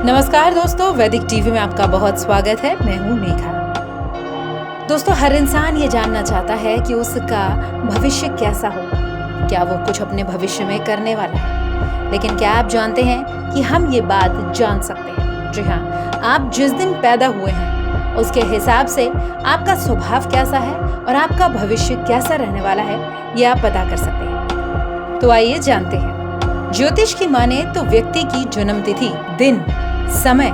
नमस्कार दोस्तों, वैदिक टीवी में आपका बहुत स्वागत है। मैं हूँ मेघा। दोस्तों, हर इंसान ये जानना चाहता है कि उसका भविष्य कैसा होगा, क्या वो कुछ अपने भविष्य में करने वाला है। लेकिन क्या आप जानते हैं कि हम ये बात जान सकते हैं? जी हाँ, आप जिस दिन पैदा हुए हैं उसके हिसाब से आपका स्वभाव कैसा है और आपका भविष्य कैसा रहने वाला है, ये आप पता कर सकते हैं। तो आइए जानते हैं। ज्योतिष की माने तो व्यक्ति की जन्म तिथि, दिन, समय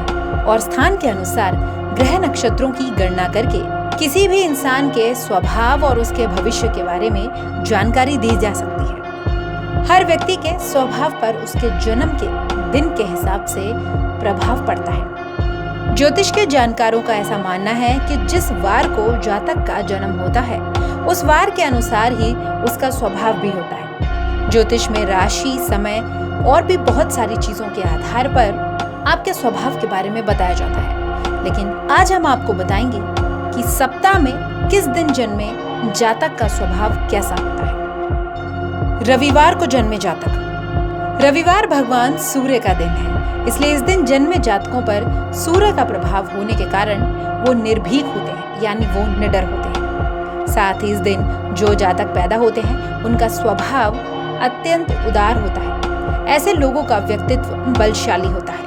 और स्थान के अनुसार ग्रह नक्षत्रों की गणना करके किसी भी इंसान के स्वभाव और उसके भविष्य के बारे में जानकारी दी जा सकती है। हर व्यक्ति के स्वभाव पर उसके जन्म के दिन के हिसाब से प्रभाव पड़ता है। ज्योतिष के जानकारों का ऐसा मानना है कि जिस वार को जातक का जन्म होता है उस वार के अनुसार ही उसका स्वभाव भी होता है। ज्योतिष में राशि, समय और भी बहुत सारी चीजों के आधार पर आपके स्वभाव के बारे में बताया जाता है। लेकिन आज हम आपको बताएंगे कि सप्ताह में किस दिन जन्मे जातक का स्वभाव कैसा होता है। रविवार को जन्मे जातक। रविवार भगवान सूर्य का दिन है, इसलिए इस दिन जन्मे जातकों पर सूर्य का प्रभाव होने के कारण वो निर्भीक होते हैं, यानी वो निडर होते हैं। साथ ही इस दिन जो जातक पैदा होते हैं उनका स्वभाव अत्यंत उदार होता है। ऐसे लोगों का व्यक्तित्व बलशाली होता है।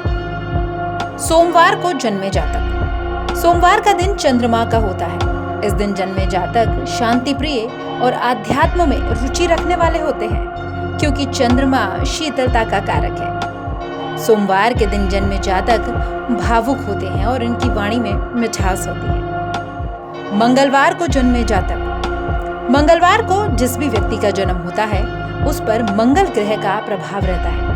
सोमवार को जन्मे जातक। सोमवार का दिन चंद्रमा का होता है। इस दिन जन्मे जातक शांति प्रिय और आध्यात्म में रुचि रखने वाले होते हैं, क्योंकि चंद्रमा शीतलता का कारक है। सोमवार के दिन जन्मे जातक भावुक होते हैं और इनकी वाणी में मिठास होती है। मंगलवार को जन्मे जातक। मंगलवार को जिस भी व्यक्ति का जन्म होता है उस पर मंगल ग्रह का प्रभाव रहता है।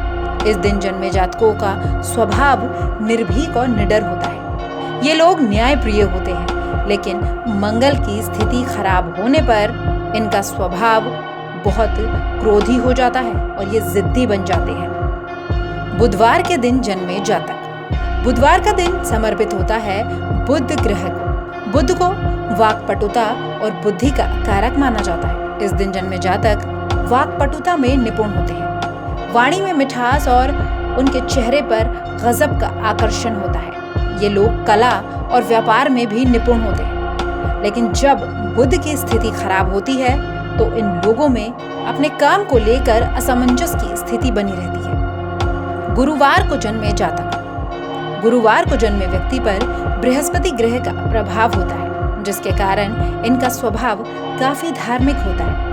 इस दिन जन्मे जातकों का स्वभाव निर्भीक और निडर होता है। ये लोग न्याय प्रिय होते हैं, लेकिन मंगल की स्थिति खराब होने पर इनका स्वभाव बहुत क्रोधी हो जाता है और ये जिद्दी बन जाते हैं। बुधवार के दिन जन्मे जातक। बुधवार का दिन समर्पित होता है बुध ग्रह को। बुध को वाक्पटुता और बुद्धि का कारक माना जाता है। इस दिन जन्मे जातक वाक्पटुता में निपुण होते हैं। वाणी में मिठास और उनके चेहरे पर गजब का आकर्षण होता है। ये लोग कला और व्यापार में भी निपुण होते हैं। लेकिन जब बुध की स्थिति खराब होती है तो इन लोगों में अपने काम को लेकर असमंजस की स्थिति बनी रहती है। गुरुवार को जन्मे जातक। गुरुवार को जन्मे व्यक्ति पर बृहस्पति ग्रह का प्रभाव होता है, जिसके कारण इनका स्वभाव काफी धार्मिक होता है।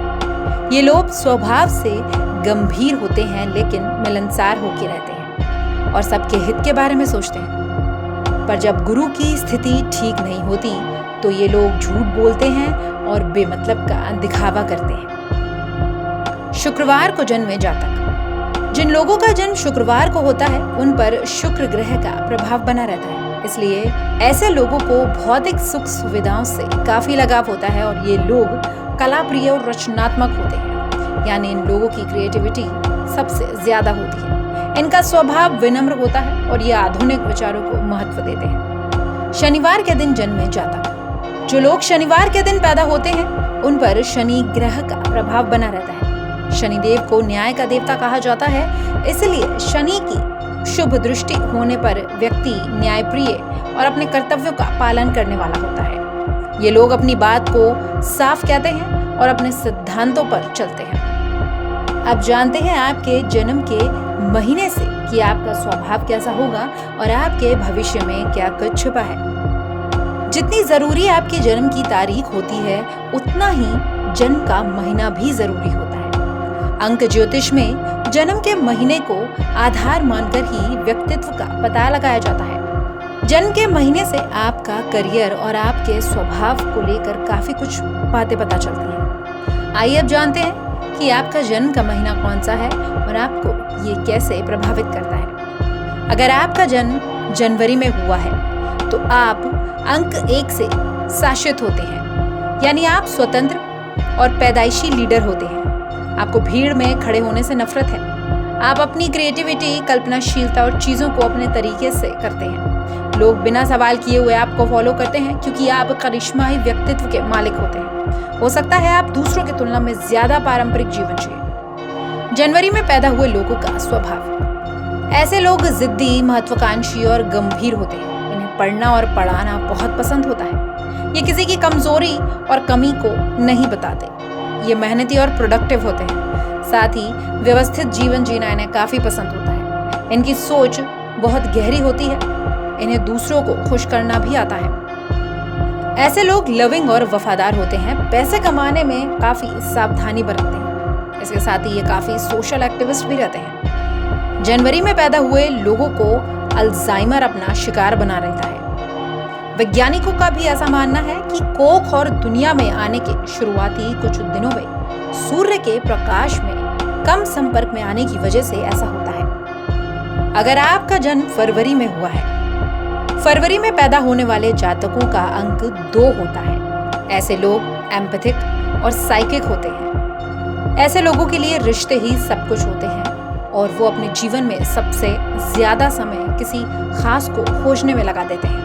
ये लोग स्वभाव से गंभीर होते हैं, लेकिन मिलनसार होकर रहते हैं और सबके हित के बारे में सोचते हैं। पर जब गुरु की स्थिति ठीक नहीं होती तो ये लोग झूठ बोलते हैं और बेमतलब का दिखावा करते हैं। शुक्रवार को जन्मे जातक। जिन लोगों का जन्म शुक्रवार को होता है उन पर शुक्र ग्रह का प्रभाव बना रहता है, इसलिए ऐसे लोगों को भौतिक सुख सुविधाओं से काफी लगाव होता है और ये लोग कला प्रिय और रचनात्मक होते हैं, यानी इन लोगों की क्रिएटिविटी सबसे ज्यादा होती है। इनका स्वभाव विनम्र होता है और ये आधुनिक विचारों को महत्व देते हैं। शनिवार के दिन जन्मे जातक। जो लोग शनिवार के दिन पैदा होते हैं उन पर शनि ग्रह का प्रभाव बना रहता है। शनिदेव को न्याय का देवता कहा जाता है, इसलिए शनि की शुभ दृष्टि होने पर व्यक्ति न्यायप्रिय और अपने कर्तव्यों का पालन करने वाला होता है। ये लोग अपनी बात को साफ कहते हैं और अपने सिद्धांतों पर चलते हैं। अब जानते हैं आपके जन्म के महीने से कि आपका स्वभाव कैसा होगा और आपके भविष्य में क्या कुछ छुपा है। जितनी जरूरी आपकी जन्म की तारीख होती है उतना ही जन्म का महीना भी जरूरी होता है। अंक ज्योतिष में जन्म के महीने को आधार मानकर ही व्यक्तित्व का पता लगाया जाता है। जन्म के महीने से आपका करियर और आपके स्वभाव को लेकर काफी कुछ बातें पता चलती हैं। आइए अब जानते हैं कि आपका जन्म का महीना कौन सा है और आपको ये कैसे प्रभावित करता है। अगर आपका जन्म जनवरी में हुआ है तो आप अंक 1 से शासित होते हैं, यानी आप स्वतंत्र और पैदाइशी लीडर होते हैं। आपको भीड़ में खड़े होने से नफरत है। आप अपनी क्रिएटिविटी, कल्पनाशीलता और चीजों को अपने तरीके से करते हैं। लोग बिना सवाल किए हुए आपको फॉलो करते हैं, क्योंकि आप करिश्माई व्यक्तित्व के मालिक होते हैं। हो सकता है आप दूसरों की तुलना में ज्यादा पारंपरिक जीवन जिए। जनवरी में पैदा हुए लोगों का स्वभाव। ऐसे लोग जिद्दी, महत्वाकांक्षी और गंभीर होते हैं। इन्हें पढ़ना और पढ़ाना बहुत पसंद होता है। ये किसी की कमजोरी और कमी को नहीं बताते। ये मेहनती और प्रोडक्टिव होते हैं। साथ ही व्यवस्थित जीवन जीना इन्हें काफी पसंद होता है। इनकी सोच बहुत गहरी होती है। इन्हें दूसरों को खुश करना भी आता है। ऐसे लोग लविंग और वफादार होते हैं। पैसे कमाने में काफी सावधानी बरतते हैं। इसके साथ ही ये काफी सोशल एक्टिविस्ट भी रहते हैं। जनवरी में पैदा हुए लोगों को अल्जाइमर अपना शिकार बना रहता है। वैज्ञानिकों का भी ऐसा मानना है कि कोख और दुनिया में आने के शुरुआती कुछ दिनों में सूर्य के प्रकाश में कम संपर्क में आने की वजह से ऐसा होता है। अगर आपका जन्म फरवरी में हुआ है, फरवरी में पैदा होने वाले जातकों का अंक 2 होता है। ऐसे लोग एम्पैथिक और साइकिक होते हैं। ऐसे लोगों के लिए रिश्ते ही सब कुछ होते हैं और वो अपने जीवन में सबसे ज्यादा समय किसी खास को खोजने में लगा देते हैं।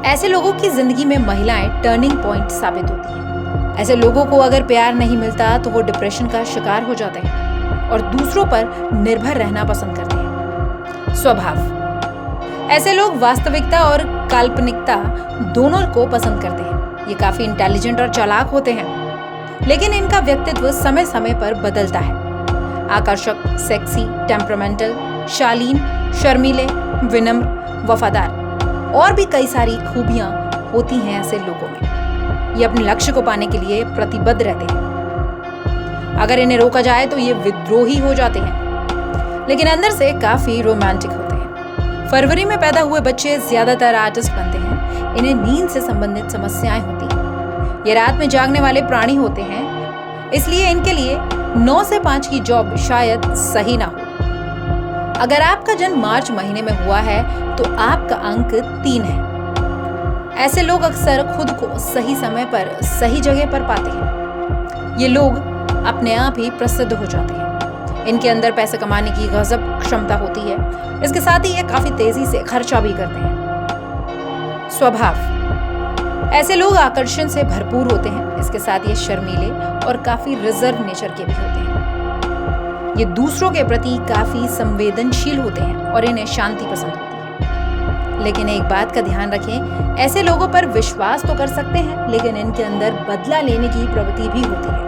ऐसे लोगों की जिंदगी में महिलाएं टर्निंग पॉइंट साबित होती हैं। ऐसे लोगों को अगर प्यार नहीं मिलता तो वो डिप्रेशन का शिकार हो जाते हैं और दूसरों पर निर्भर रहना पसंद करते हैं। स्वभाव: ऐसे लोग वास्तविकता और काल्पनिकता दोनों को पसंद करते हैं। ये काफी इंटेलिजेंट और चालाक होते हैं, लेकिन इनका व्यक्तित्व समय समय पर बदलता है। आकर्षक, सेक्सी, टेम्परामेंटल, शालीन, शर्मीले, विनम्र, वफादार और भी कई सारी खूबियां होती हैं ऐसे लोगों में। ये अपने लक्ष्य को पाने के लिए प्रतिबद्ध रहते हैं। अगर इन्हें रोका जाए तो ये विद्रोही हो जाते हैं, लेकिन अंदर से काफी रोमांटिक होते हैं। फरवरी में पैदा हुए बच्चे ज्यादातर आर्टिस्ट बनते हैं। इन्हें नींद से संबंधित समस्याएं होती हैं। ये रात में जागने वाले प्राणी होते हैं, इसलिए इनके लिए 9 से 5 की जॉब शायद सही ना हो। अगर आपका जन्म मार्च महीने में हुआ है तो आपका अंक 3 है। ऐसे लोग अक्सर खुद को सही समय पर सही जगह पर पाते हैं। ये लोग अपने आप ही प्रसिद्ध हो जाते हैं। इनके अंदर पैसे कमाने की गजब क्षमता होती है। इसके साथ ही ये काफी तेजी से खर्चा भी करते हैं। स्वभाव: ऐसे लोग आकर्षण से भरपूर होते हैं। इसके साथ ये शर्मीले और काफी रिजर्व नेचर के भी होते हैं। ये दूसरों के प्रति काफी संवेदनशील होते हैं और इन्हें शांति पसंद होती है। लेकिन एक बात का ध्यान रखें, ऐसे लोगों पर विश्वास तो कर सकते हैं, लेकिन इनके अंदर बदला लेने की प्रवृत्ति भी होती है।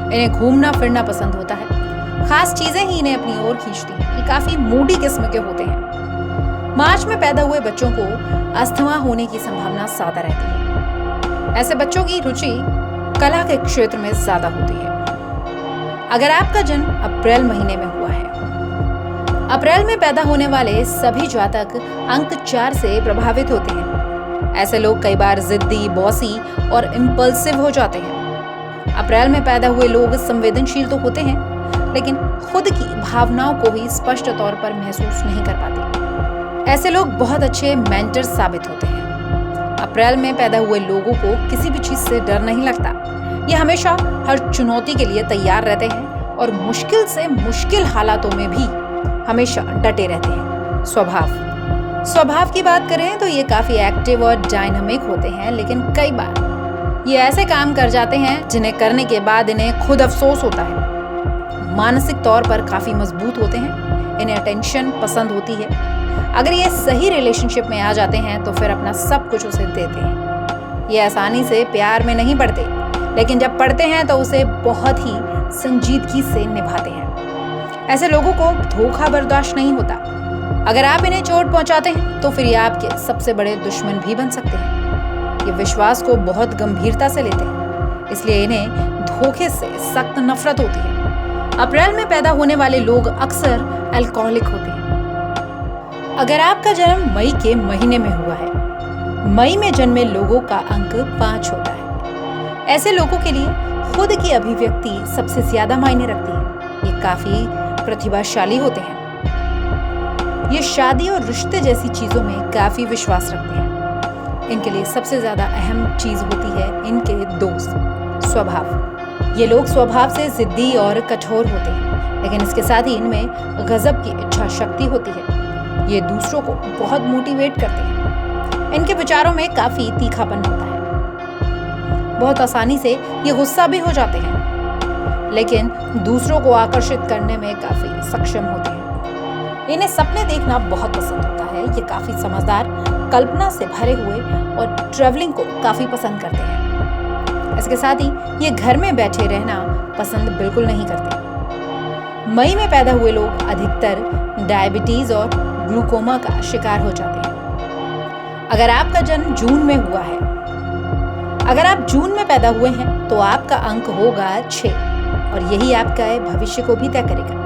इन्हें घूमना फिरना पसंद होता है। खास चीजें ही इन्हें अपनी ओर खींचती हैं। ये काफी मूडी किस्म के होते हैं। मार्च में पैदा हुए बच्चों को अस्थमा होने की संभावना ज्यादा रहती है। ऐसे बच्चों की रुचि कला के क्षेत्र में ज्यादा होती है। अगर आपका जन्म अप्रैल महीने में हुआ है, अप्रैल में पैदा होने वाले सभी जातक अंक 4 से प्रभावित होते हैं। ऐसे लोग कई बार जिद्दी, बॉसी और इम्पल्सिव हो जाते हैं। अप्रैल में पैदा हुए लोग संवेदनशील तो होते हैं, लेकिन खुद की भावनाओं को ही स्पष्ट तौर पर महसूस नहीं कर पाते। ऐसे लोग बहुत अच्छे मेंटर साबित होते हैं। अप्रैल में पैदा हुए लोगों को किसी भी चीज से डर नहीं लगता। ये हमेशा हर चुनौती के लिए तैयार रहते हैं और मुश्किल से मुश्किल हालातों में भी हमेशा डटे रहते हैं। स्वभाव की बात करें तो ये काफी एक्टिव और डायनामिक होते हैं, लेकिन कई बार ये ऐसे काम कर जाते हैं जिन्हें करने के बाद इन्हें खुद अफसोस होता है। मानसिक तौर पर काफी मजबूत होते हैं। इन्हें अटेंशन पसंद होती है। अगर ये सही रिलेशनशिप में आ जाते हैं तो फिर अपना सब कुछ उसे देते हैं। ये आसानी से प्यार में नहीं पड़ते, लेकिन जब पड़ते हैं तो उसे बहुत ही संजीदगी से निभाते हैं। ऐसे लोगों को धोखा बर्दाश्त नहीं होता। अगर आप इन्हें चोट पहुंचाते हैं तो फिर ये आपके सबसे बड़े दुश्मन भी बन सकते हैं। ये विश्वास को बहुत गंभीरता से लेते हैं, इसलिए इन्हें धोखे से सख्त नफरत होती है। अप्रैल में पैदा होने वाले लोग अक्सर अल्कोहलिक होते हैं। अगर आपका जन्म मई के महीने में हुआ है, मई में जन्मे लोगों का अंक 5 होता है। ऐसे लोगों के लिए खुद की अभिव्यक्ति सबसे ज्यादा मायने रखती है। ये काफी प्रतिभाशाली होते हैं। ये शादी और रिश्ते जैसी चीजों में काफी विश्वास रखते हैं। इनके लिए सबसे ज्यादा अहम चीज होती है इनके दोस्त। स्वभाव: ये लोग स्वभाव से जिद्दी और कठोर होते हैं, लेकिन इसके साथ ही इनमें गजब की इच्छा शक्ति होती है। ये दूसरों को बहुत मोटिवेट करते हैं। इनके विचारों में काफी तीखापन होता है। बहुत आसानी से ये गुस्सा भी हो जाते हैं, लेकिन दूसरों को आकर्षित करने में काफी सक्षम होते हैं। इन्हें सपने देखना बहुत पसंद होता है। ये काफी समझदार, कल्पना से भरे हुए और ट्रैवलिंग को काफी पसंद करते हैं। इसके साथ ही ये घर में बैठे रहना पसंद बिल्कुल नहीं करते। मई में पैदा हुए लोग अधिकतर डायबिटीज और ग्लूकोमा का शिकार हो जाते हैं। अगर आपका जन्म जून में हुआ है, अगर आप जून में पैदा हुए हैं तो आपका अंक होगा 6 और यही आपका भविष्य को भी तय करेगा।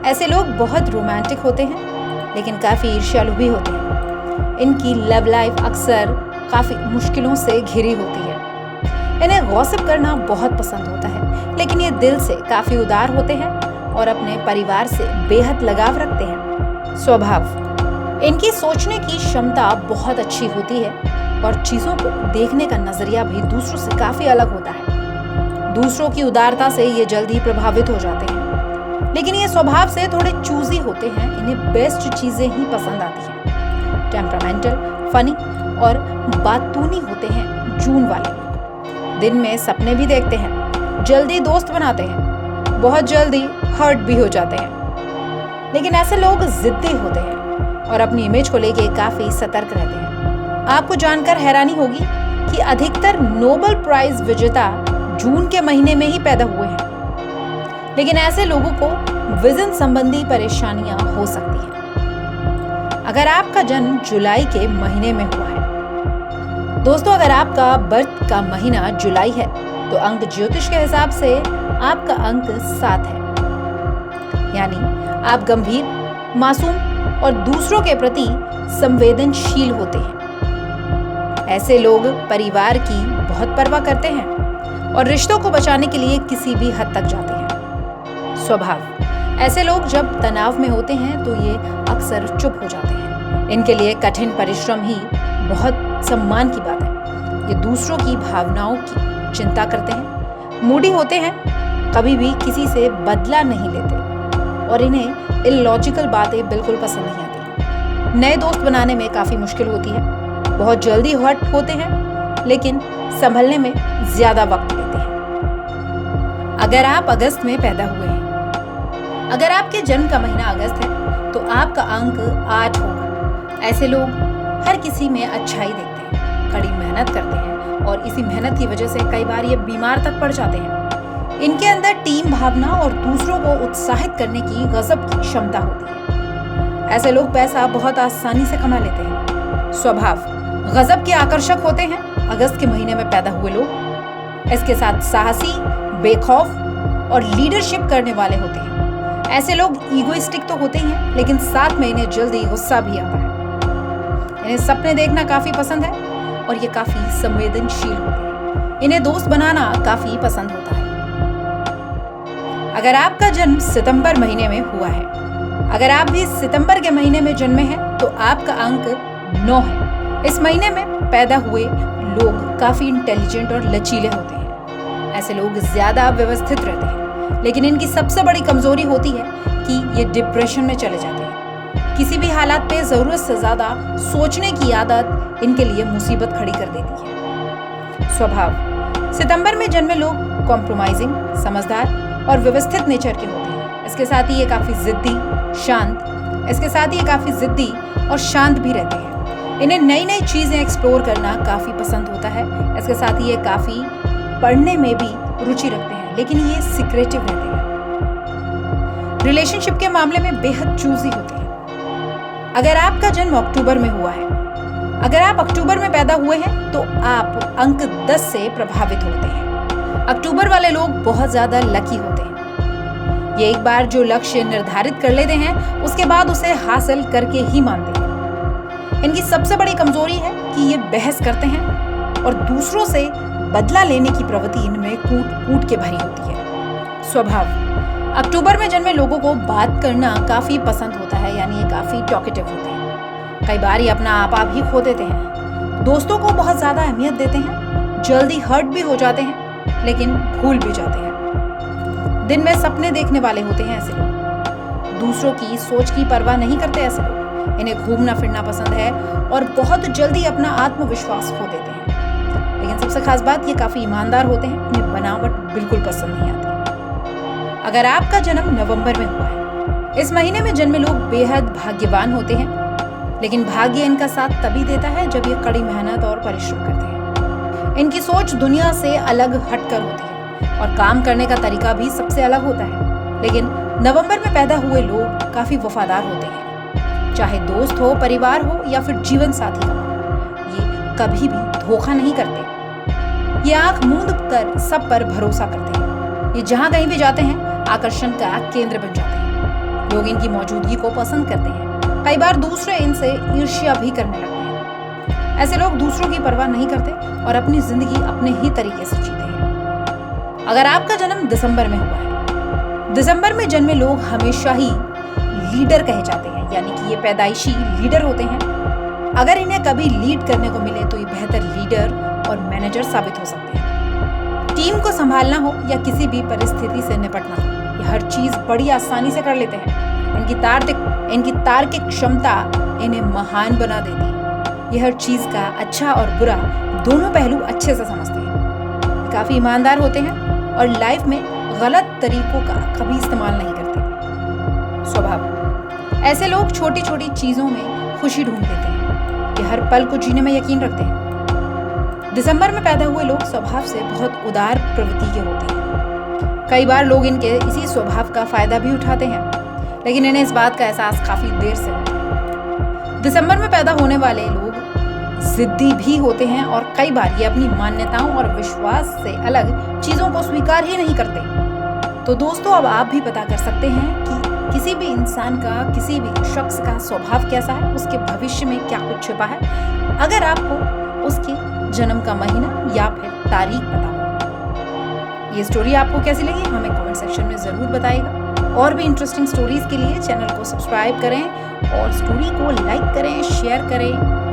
ऐसे लोग बहुत रोमांटिक होते हैं लेकिन काफी ईर्ष्यालु भी होते हैं। इनकी लव लाइफ अक्सर काफी मुश्किलों से घिरी होती है। इन्हें गॉसिप करना बहुत पसंद होता है लेकिन ये दिल से काफी उदार होते हैं और अपने परिवार से बेहद लगाव रखते हैं। स्वभाव, इनकी सोचने की क्षमता बहुत अच्छी होती है और चीजों को देखने का नजरिया भी दूसरों से काफी अलग होता है। दूसरों की उदारता से ये जल्दी प्रभावित हो जाते हैं लेकिन ये स्वभाव से थोड़े चूजी होते हैं। इन्हें बेस्ट चीजें ही पसंद आती हैं। टेम्परामेंटल, फनी और बातूनी होते हैं जून वाले लोग। दिन में सपने भी देखते हैं, जल्दी दोस्त बनाते हैं, बहुत जल्दी हर्ट भी हो जाते हैं। लेकिन ऐसे लोग जिद्दी होते हैं और अपनी इमेज को लेके काफी सतर्क रहते हैं। आपको जानकर हैरानी होगी कि अधिकतर नोबेल प्राइज विजेता जून के महीने में ही पैदा हुए हैं। लेकिन ऐसे लोगों को विजन संबंधी परेशानियां हो सकती हैं अगर आपका जन्म जुलाई के महीने में हुआ है। दोस्तों, अगर आपका बर्थ का महीना जुलाई है तो अंक ज्योतिष के हिसाब से आपका अंक 7 है। यानी आप गंभीर, मासूम और दूसरों के प्रति संवेदनशील होते हैं। ऐसे लोग परिवार की बहुत परवाह करते हैं और रिश्तों को बचाने के लिए किसी भी हद तक जाते हैं। स्वभाव, ऐसे लोग जब तनाव में होते हैं तो ये अक्सर चुप हो जाते हैं। इनके लिए कठिन परिश्रम ही बहुत सम्मान की बात है। ये दूसरों की भावनाओं की चिंता करते हैं, मूडी होते हैं, कभी भी किसी से बदला नहीं लेते और इन्हें इलॉजिकल बातें बिल्कुल पसंद नहीं आती। नए दोस्त बनाने में काफी मुश्किल होती है। बहुत जल्दी हर्ट होते हैं लेकिन संभलने में ज्यादा वक्त लेते हैं। अगर आप अगस्त में पैदा हुए हैं, अगर आपके जन्म का महीना अगस्त है तो आपका अंक 8 होगा। ऐसे लोग हर किसी में अच्छाई देखते हैं, कड़ी मेहनत करते हैं और इसी मेहनत की वजह से कई बार ये बीमार तक पड़ जाते हैं। इनके अंदर टीम भावना और दूसरों को उत्साहित करने की गजब की क्षमता होती है। ऐसे लोग पैसा बहुत आसानी से कमा लेते हैं। स्वभाव, गजब के आकर्षक होते हैं अगस्त के महीने में पैदा हुए लोग। इसके साथ साहसी, बेखौफ और लीडरशिप करने वाले होते हैं। ऐसे लोग ईगोइस्टिक तो होते ही हैं लेकिन साथ में इन्हें जल्दी गुस्सा भी आता है। इन्हें सपने देखना काफी पसंद है और ये काफी संवेदनशील होते हैं। इन्हें दोस्त बनाना काफी पसंद होता है। अगर आपका जन्म सितंबर महीने में हुआ है, अगर आप भी सितंबर के महीने में जन्मे हैं तो आपका अंक 9 है। इस महीने में पैदा हुए लोग काफी इंटेलिजेंट और लचीले होते हैं। ऐसे लोग ज्यादा व्यवस्थित रहते हैं लेकिन इनकी सबसे बड़ी कमजोरी होती है कि ये डिप्रेशन में चले जाते हैं। किसी भी हालात पे जरूरत से ज्यादा सोचने की आदत इनके लिए मुसीबत खड़ी कर देती है। स्वभाव, सितंबर में जन्मे लोग कॉम्प्रोमाइजिंग, समझदार और व्यवस्थित नेचर के होते हैं। इसके साथ ही ये काफी जिद्दी और शांत भी रहते हैं। इन्हें नई नई चीजें एक्सप्लोर करना काफी पसंद होता है। इसके साथ ही ये काफी पढ़ने में भी रुचि रखते हैं लेकिन ये सीक्रेटिव रहते हैं। रिलेशनशिप के मामले में बेहद चूजी होते हैं। अगर आपका जन्म अक्टूबर में हुआ है, अगर आप अक्टूबर में पैदा हुए हैं तो आप अंक 10 से प्रभावित होते हैं। अक्टूबर वाले लोग बहुत ज्यादा लकी होते हैं। ये एक बार जो लक्ष्य निर्धारित कर लेते हैं उसके बाद उसे हासिल करके ही मानते हैं। इनकी सबसे बड़ी कमजोरी है कि ये बहस करते हैं और दूसरों से बदला लेने की प्रवृत्ति इनमें कूट कूट के भरी होती है। स्वभाव, अक्टूबर में जन्मे लोगों को बात करना काफी पसंद होता है, यानी ये काफी टॉकेटिव होते हैं। कई बार ये अपना आपा भी खो देते हैं। दोस्तों को बहुत ज्यादा अहमियत देते हैं, जल्दी हर्ट भी हो जाते हैं लेकिन भूल भी जाते हैं। दिन में सपने देखने वाले होते हैं ऐसे लोग। दूसरों की सोच की परवाह नहीं करते ऐसे लोग। इन्हें घूमना फिरना पसंद है और बहुत जल्दी अपना आत्मविश्वास खो देते हैं। लेकिन सबसे खास बात, ये काफी ईमानदार होते हैं। इन्हें बनावट बिल्कुल पसंद नहीं आती। अगर आपका जन्म नवंबर में हुआ है, इस महीने में जन्मे लोग बेहद भाग्यवान होते हैं, लेकिन भाग्य इनका साथ तभी देता है जब ये कड़ी मेहनत और परिश्रम करते हैं। इनकी सोच दुनिया से अलग हटकर होती है और काम करने का तरीका भी सबसे अलग होता है। लेकिन नवंबर में पैदा हुए लोग काफी वफादार होते हैं, चाहे दोस्त हो, परिवार हो या फिर जीवन साथी हो। ये कभी भी धोखा नहीं करते। ये आंख मूंद कर सब पर भरोसा करते हैं। ये जहां कहीं भी जाते हैं आकर्षण का केंद्र बन जाते हैं। लोग इनकी मौजूदगी को पसंद करते हैं। कई बार दूसरे इनसे ईर्ष्या भी करने लगते हैं। ऐसे लोग दूसरों की परवाह नहीं करते और अपनी जिंदगी अपने ही तरीके से जीते हैं। अगर आपका जन्म दिसंबर में हुआ है, दिसंबर में जन्मे लोग हमेशा ही लीडर कहे जाते हैं, यानी कि ये पैदाइशी लीडर होते हैं। अगर इन्हें कभी लीड करने को मिले तो ये बेहतर लीडर और मैनेजर साबित हो सकते हैं। टीम को संभालना हो या किसी भी परिस्थिति से निपटना हो, ये हर चीज बड़ी आसानी से कर लेते हैं। इनकी तार्किक क्षमता इन्हें महान बना देती है। ये हर चीज का अच्छा और बुरा दोनों पहलू अच्छे से समझते हैं। ये काफी ईमानदार होते हैं और लाइफ में गलत तरीकों का कभी इस्तेमाल नहीं करते। स्वभाव, ऐसे लोग छोटी छोटी चीजों में खुशी ढूंढ लेते हैं। ये हर पल को जीने में यकीन रखते हैं। दिसंबर में पैदा हुए लोग स्वभाव से बहुत उदार प्रवृत्ति के होते हैं। कई बार लोग इनके इसी स्वभाव का फायदा भी उठाते हैं, लेकिन इन्हें इस बात का एहसास काफी देर से होता है। दिसंबर में पैदा होने वाले लोग जिद्दी भी होते हैं और कई बार ये अपनी मान्यताओं और विश्वास से अलग चीजों को स्वीकार ही नहीं करते। तो दोस्तों, अब आप भी पता कर सकते हैं कि किसी भी इंसान का, किसी भी शख्स का स्वभाव कैसा है, उसके भविष्य में क्या कुछ छिपा है, अगर आपको उसके जन्म का महीना या फिर तारीख पता हो। ये स्टोरी आपको कैसी लगी हमें कमेंट सेक्शन में जरूर बताइएगा। और भी इंटरेस्टिंग स्टोरीज के लिए चैनल को सब्सक्राइब करें और स्टोरी को लाइक करें, शेयर करें।